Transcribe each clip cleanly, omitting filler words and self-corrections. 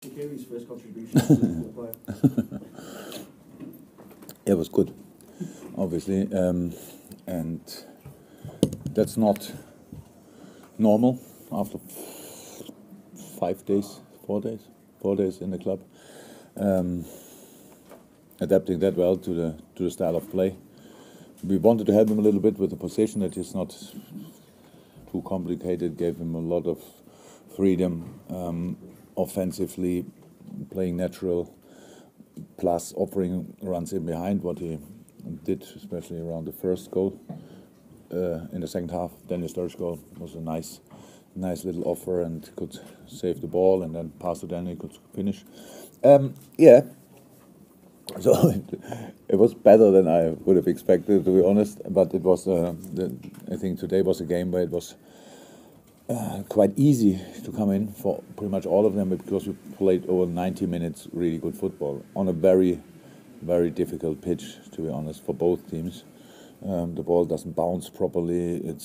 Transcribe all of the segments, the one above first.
Shaqiri's first contribution to the player. It was good, obviously, and that's not normal after 5 days, 4 days, 4 days in the club. Adapting that well to the style of play. We wanted to help him a little bit with the position that is not too complicated. Gave him a lot of freedom offensively, playing natural, plus offering runs in behind, what he did, especially around the first goal in the second half. Daniel Sturridge goal was a nice little offer and could save the ball and then pass to Daniel, could finish. So it was better than I would have expected, to be honest. But it was, I think today was a game where it was quite easy to come in for pretty much all of them, because we played over 90 minutes really good football on a very, very difficult pitch, to be honest, for both teams. The ball doesn't bounce properly. It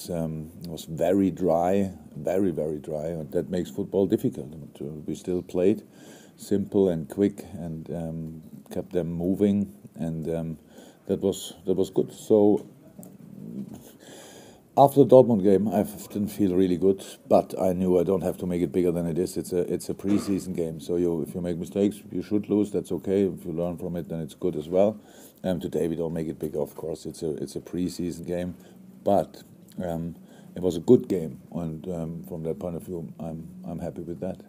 was very dry, very, very dry, and that makes football difficult. We still played simple and quick and kept them moving, and that was good. So after the Dortmund game, I didn't feel really good, but I knew I don't have to make it bigger than it is. It's a pre-season game, so if you make mistakes, you should lose. That's okay. If you learn from it, then it's good as well. Today we don't make it bigger, of course. It's a pre-season game, but it was a good game, and from that point of view, I'm happy with that.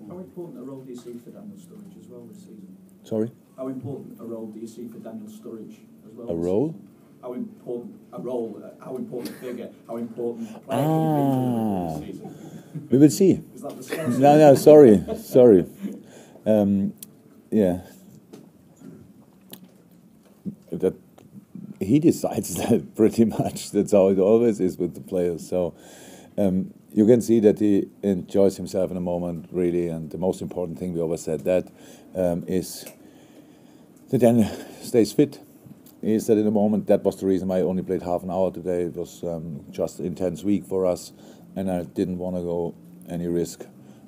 How important a role do you see for Daniel Sturridge as well this season? Sorry? How important a role do you see for Daniel Sturridge as well? A role? How important a role, how important a figure, how important a player can he be for Liverpool this season? We will see. Is that the scarcity? No, sorry. Yeah. That he decides that pretty much. That's how it always is with the players. So you can see that he enjoys himself in the moment, really. And the most important thing, we always said that, is that Daniel stays fit. He said in the moment, that was the reason why I only played half an hour today. It was just an intense week for us, and I didn't want to go any risk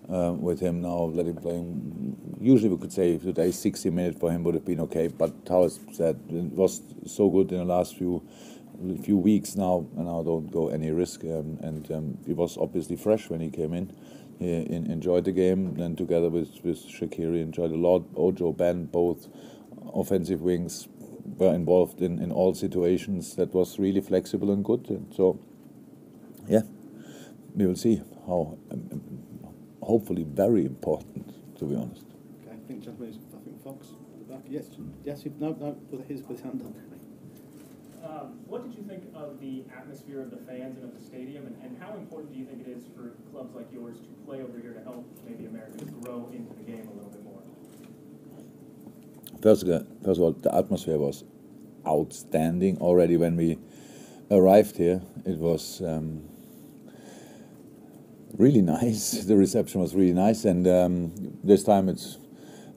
with him now, let him play. Usually we could say today 60 minutes for him would have been okay, but Taos said it was so good in the last few weeks now, and I don't go any risk. And he was obviously fresh when he came in. He enjoyed the game, and together with Shaqiri enjoyed a lot. Ojo, Ben, both offensive wings, were involved in all situations. That was really flexible and good. And so, yeah, we will see how. Hopefully, very important, to be honest. Okay, I think Fox at the back. Yes, no, put his hand on. What did you think of the atmosphere of the fans and of the stadium, and how important do you think it is for clubs like yours to play over here to help maybe Americans grow into the game a little bit more? First of all, the atmosphere was outstanding already when we arrived here. It was really nice. The reception was really nice, and this time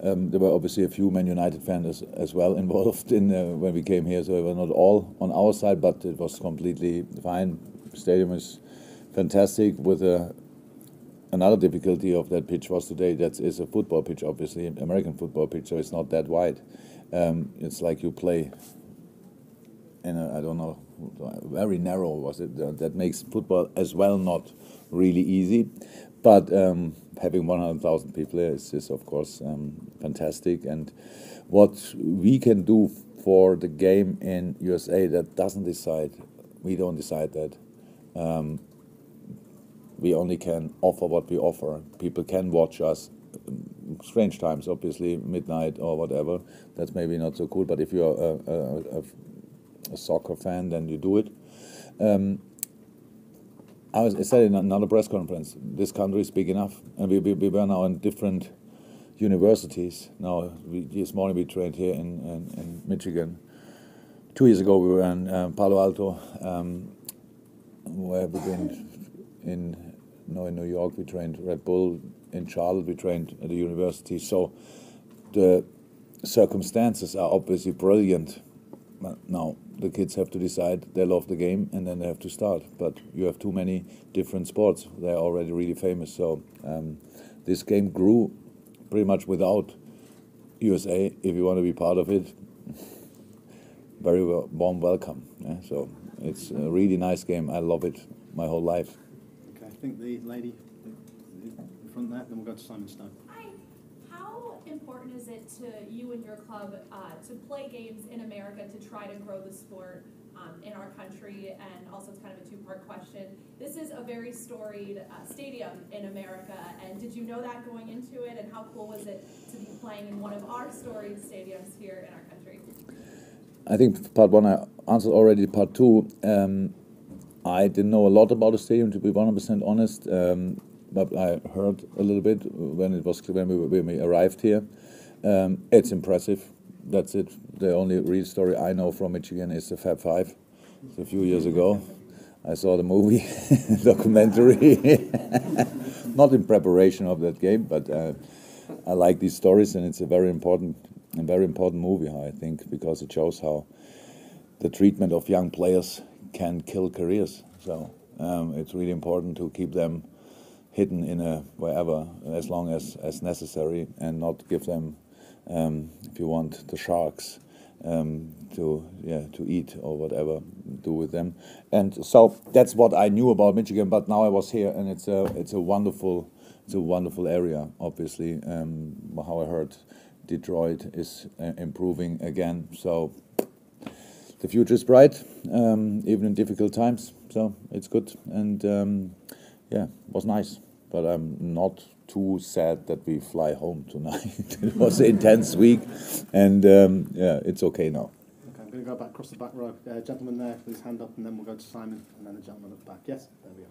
there were obviously a few Man United fans as well involved in when we came here, so they were not all on our side, but it was completely fine. The stadium is fantastic. With another difficulty of that pitch was today, that is a football pitch, obviously, American football pitch, so it's not that wide. It's like you play in a, I don't know, very narrow was it. That makes football as well not really easy. But having 100,000 people here is of course fantastic. And what we can do for the game in USA, that doesn't decide. We don't decide that. We only can offer what we offer. People can watch us. Strange times, obviously, midnight or whatever. That's maybe not so cool. But if you're a soccer fan, then you do it. I said in another press conference, this country is big enough, and we were now in different universities. Now, this morning we trained here in Michigan. 2 years ago we were in Palo Alto, where we've been in New York. We trained Red Bull. In Charlotte we trained at the university. So the circumstances are obviously brilliant. Now the kids have to decide they love the game, and then they have to start. But you have too many different sports. They're already really famous. So this game grew pretty much without USA. If you want to be part of it, very warm welcome. Yeah? So it's a really nice game. I love it my whole life. Okay, I think the lady in front there, then we'll go to Simon Stone. Hi. How important is it to you and your club to play games in America to try to grow the sport in our country? And also, it's kind of a two-part question. This is a very storied stadium in America, and did you know that going into it? And how cool was it to be playing in one of our storied stadiums here in our country? I think part one I answered already. Part two, I didn't know a lot about the stadium, to be 100% honest, but I heard a little bit when we arrived here. It's impressive. That's it. The only real story I know from Michigan is the Fab Five. It's a few years ago. I saw the movie, documentary, not in preparation of that game, but I like these stories, and it's a very important movie, I think, because it shows how the treatment of young players can kill careers. So it's really important to keep them hidden in wherever as long as necessary, and not give them, if you want, the sharks to eat or whatever do with them. And so that's what I knew about Michigan. But now I was here, and it's a wonderful area. Obviously, how I heard, Detroit is improving again. So the future is bright, even in difficult times. So it's good, and it was nice. But I'm not too sad that we fly home tonight. It was an intense week, and it's okay now. Okay, I'm going to go back across the back row. Gentleman there with his hand up, and then we'll go to Simon, and then the gentleman at the back. Yes, there we are.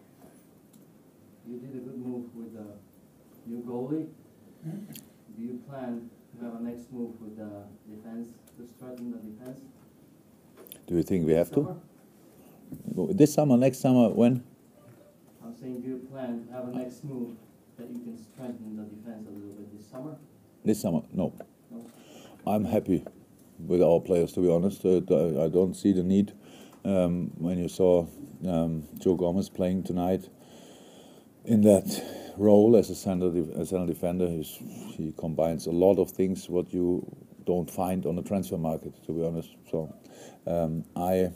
You did a good move with the new goalie. Do you plan to have a next move with the defense, to strengthen the defense? Do you think we have to? This summer, next summer, when? I'm saying, do you plan to have a next move that you can strengthen the defense a little bit this summer? This summer, no. No? I'm happy with our players, to be honest. I don't see the need. When you saw Joe Gomez playing tonight in that role as a center defender, he combines a lot of things what you don't find on the transfer market, to be honest. So I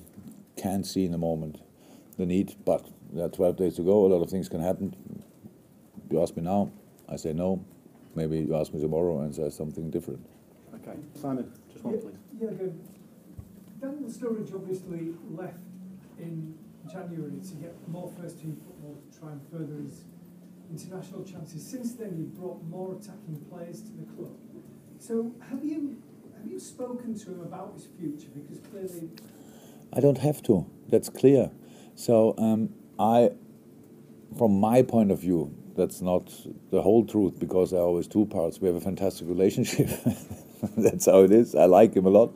can't see in the moment the need, but there are 12 days to go. A lot of things can happen. You ask me now, I say no. Maybe you ask me tomorrow and say something different. Okay, Simon, just one, please. Yeah, good. Daniel Sturridge obviously left in January to get more first-team football to try and further his international chances. Since then, you've brought more attacking players to the club. So, have you spoken to him about his future? Because clearly, I don't have to. That's clear. So from my point of view, that's not the whole truth, because there are always two parts. We have a fantastic relationship. That's how it is. I like him a lot.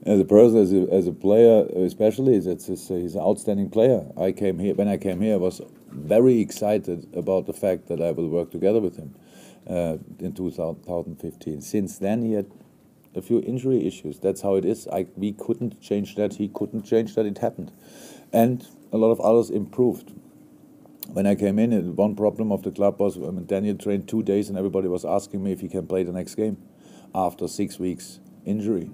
As a person, as a player, especially, he's an outstanding player. When I came here, I was very excited about the fact that I will work together with him in 2015. Since then, he had a few injury issues. That's how it is. We couldn't change that. He couldn't change that. It happened. And a lot of others improved. When I came in, one problem of the club was Daniel trained 2 days and everybody was asking me if he can play the next game after 6 weeks injury.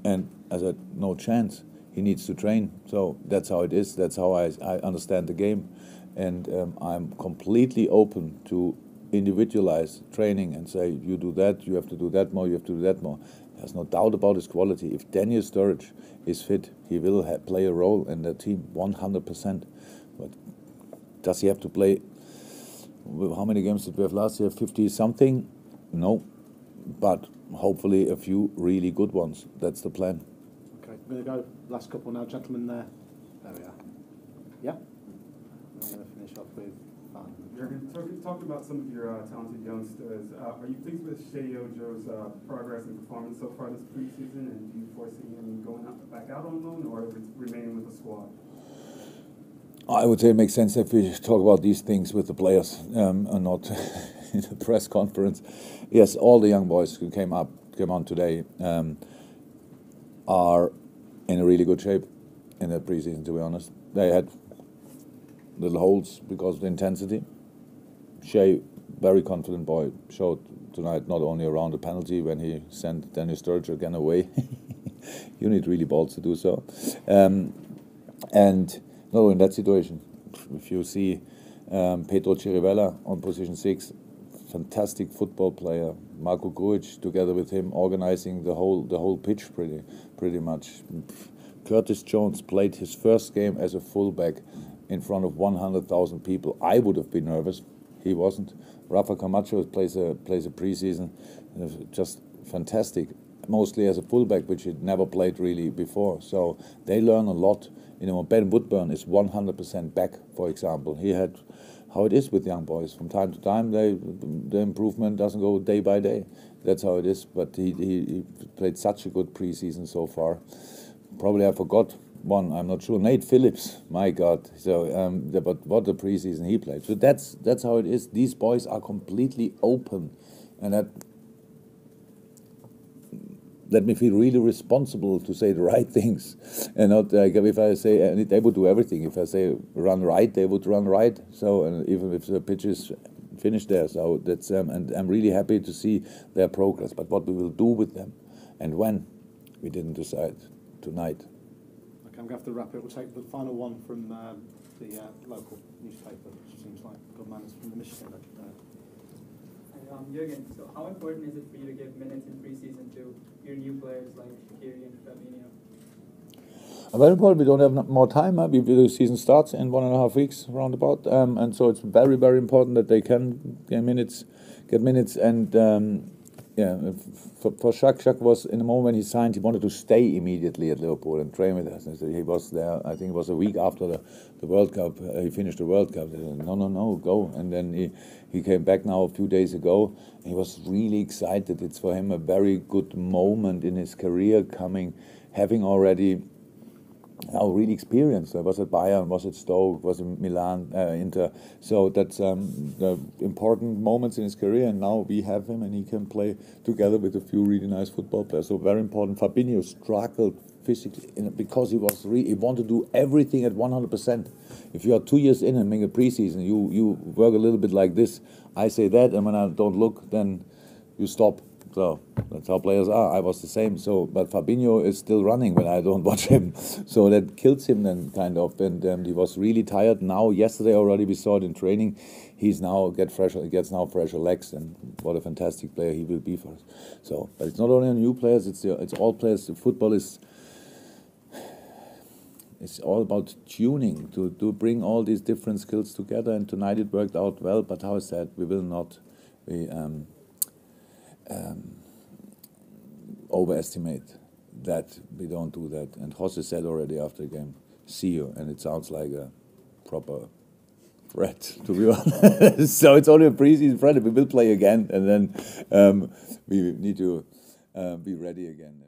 And I said, no chance. He needs to train. So that's how it is. That's how I understand the game. And I'm completely open to individualize training and say, you do that, you have to do that more, you have to do that more. There's no doubt about his quality. If Daniel Sturridge is fit, he will play a role in the team 100%. But does he have to play? How many games did we have last year? 50-something? No. But hopefully a few really good ones. That's the plan. Okay, I'm going to go last couple now. Gentlemen there. There we are. Yeah? I'm going to finish off with Van. Jurgen, talk about some of your talented youngsters. Are you pleased with Shea Ojo's progress and performance so far this preseason? And do you foresee him going back out on loan or remaining with the squad? I would say it makes sense if we talk about these things with the players and not in a press conference. Yes, all the young boys who came on today are in a really good shape in the preseason, to be honest. They had little holes because of the intensity. Shea very confident boy. Showed tonight not only around the penalty when he sent Daniel Sturridge again away. You need really balls to do so. And no, in that situation, if you see Pedro Chirivella on position 6, fantastic football player. Marco Grujic together with him organizing the whole pitch pretty much. Curtis Jones played his first game as a fullback in front of 100,000 people. I would have been nervous. He wasn't. Rafa Camacho plays a preseason, just fantastic. Mostly as a fullback, which he'd never played really before. So they learn a lot. You know, Ben Woodburn is 100% back, for example. He had how it is with young boys. From time to time, the improvement doesn't go day by day. That's how it is. But he played such a good preseason so far. Probably I forgot one. I'm not sure. Nate Phillips, my God. So, but what a preseason he played. So that's how it is. These boys are completely open, and that let me feel really responsible to say the right things, and not like if I say they would do everything. If I say run right, they would run right. So, and even if the pitch is finished there, so that's and I'm really happy to see their progress. But what we will do with them, and when, we didn't decide tonight. Okay, I'm going to have to wrap it. We'll take the final one from the local newspaper, which seems like good manners from the Michigan. Jurgen, so how important is it for you to give minutes in preseason to your new players like Shaqiri and Fabinho? Very important. We don't have more time. The season starts in 1.5 weeks, roundabout, and so it's very, very important that they can get minutes, and for Shaq was in the moment when he signed, he wanted to stay immediately at Liverpool and train with us. And so he was there. I think it was a week after the World Cup. He finished the World Cup. He said, no, go. And then he came back now a few days ago. And he was really excited. It's for him a very good moment in his career coming, having already now really experienced. I was at Bayern, was at Stoke, was in Milan, Inter. So that's the important moments in his career, and now we have him, and he can play together with a few really nice football players. So very important. Fabinho struggled physically because he wanted to do everything at 100%. If you are 2 years in and make a preseason, you work a little bit like this. I say that, and when I don't look, then you stop. So that's how players are. I was the same. So, but Fabinho is still running when I don't watch him. So that kills him then, kind of. And he was really tired. Now, yesterday already, we saw it in training. He's now gets now fresher legs, and what a fantastic player he will be for us. So, but it's not only on new players. It's all players. Football is. It's all about tuning to bring all these different skills together. And tonight it worked out well. But how I said, we will not. Overestimate that. We don't do that. And Jose said already after the game, see you, and it sounds like a proper threat, to be honest. So it's only a preseason friendly. We will play again, and then we need to be ready again.